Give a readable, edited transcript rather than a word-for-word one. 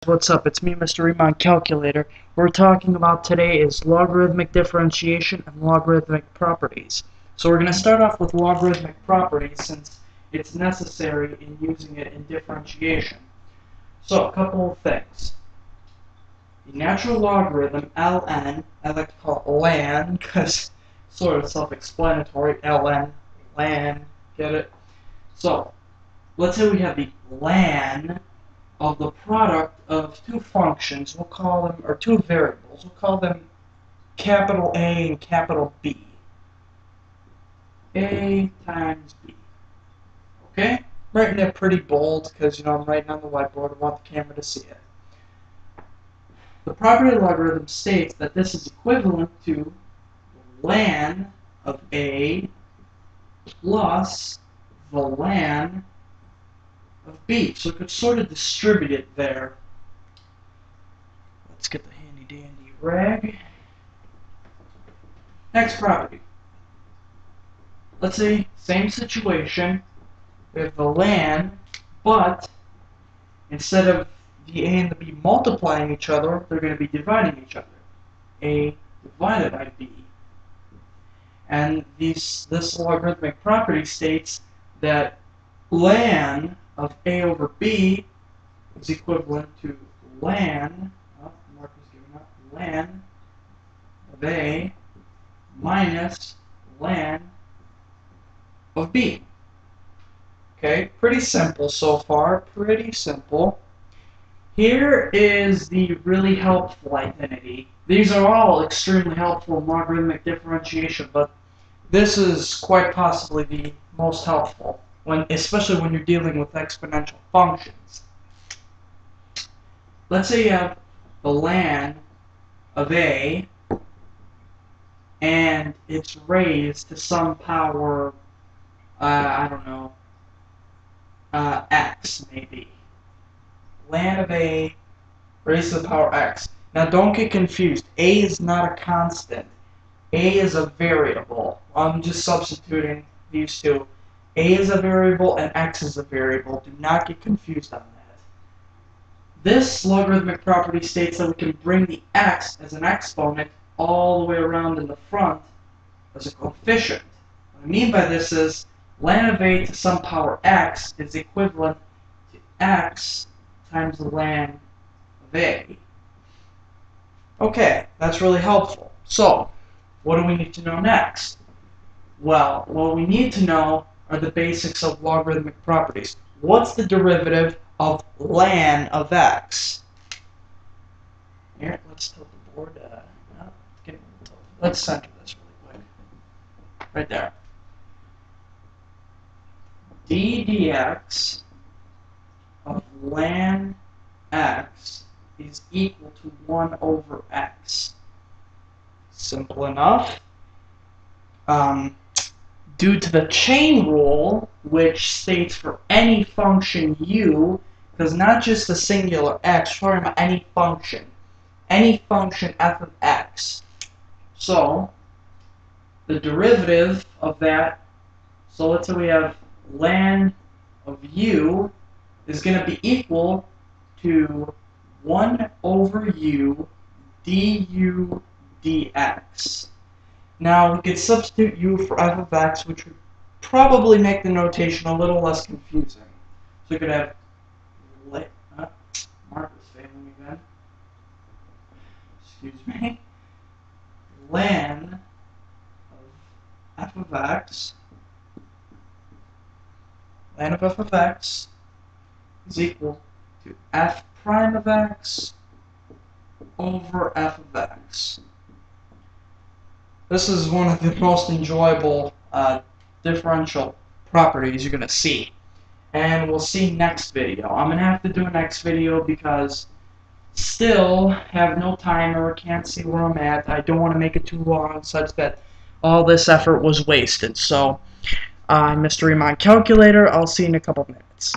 What's up? It's me, Mr. Riemann Calculator. We're talking about today is logarithmic differentiation and logarithmic properties. So we're going to start off with logarithmic properties since it's necessary in using it in differentiation. So, a couple of things. The natural logarithm, ln, I like to call it lan because it's sort of self-explanatory, ln, lan, get it? So, let's say we have the lan of the product of two functions, we'll call them, or two variables, we'll call them capital A and capital B. A times B. Okay? I'm writing it pretty bold because, I'm writing on the whiteboard. I want the camera to see it. The property of logarithm states that this is equivalent to lan of A plus the lan of B. So it could sort of distribute it there. Let's get the handy dandy rag. Next property. Let's say, same situation. We have the lan, but instead of the A and the B multiplying each other, they're going to be dividing each other. A divided by B. And this logarithmic property states that lan of A over B is equivalent to lan, Mark was giving up, lan of A minus lan of B. Okay, pretty simple so far, pretty simple. Here is the really helpful identity. These are all extremely helpful in logarithmic differentiation, but this is quite possibly the most helpful, especially when you're dealing with exponential functions. Let's say you have the lan of A, and it's raised to some power, I don't know, x maybe. Lan of A raised to the power x. Now don't get confused. A is not a constant. A is a variable. I'm just substituting these two. A is a variable and x is a variable. Do not get confused on that. This logarithmic property states that we can bring the x as an exponent all the way around in the front as a coefficient. What I mean by this is lan of A to some power x is equivalent to x times the lan of A. Okay, that's really helpful. So, what do we need to know next? Well, what we need to know are the basics of logarithmic properties. What's the derivative of lan of x? Here, let's tilt the board. Let's center this really quick. Right there. D dx of lan x is equal to 1 over x. Simple enough. Due to the chain rule, which states for any function u, because not just a singular x, we're talking about any function f of x. So, the derivative of that, so let's say we have lan of u is going to be equal to 1 over u du dx. Now, we could substitute u for f of x, which would probably make the notation a little less confusing. So we could have, Mark was failing again. Excuse me. Lan of f of x, lan of f of x is equal to f prime of x over f of x. This is one of the most enjoyable differential properties you're going to see. And we'll see next video. I'm going to have to do a next video because still have no timer, can't see where I'm at. I don't want to make it too long such that all this effort was wasted. So, Mr. Riemann Calculator, I'll see you in a couple minutes.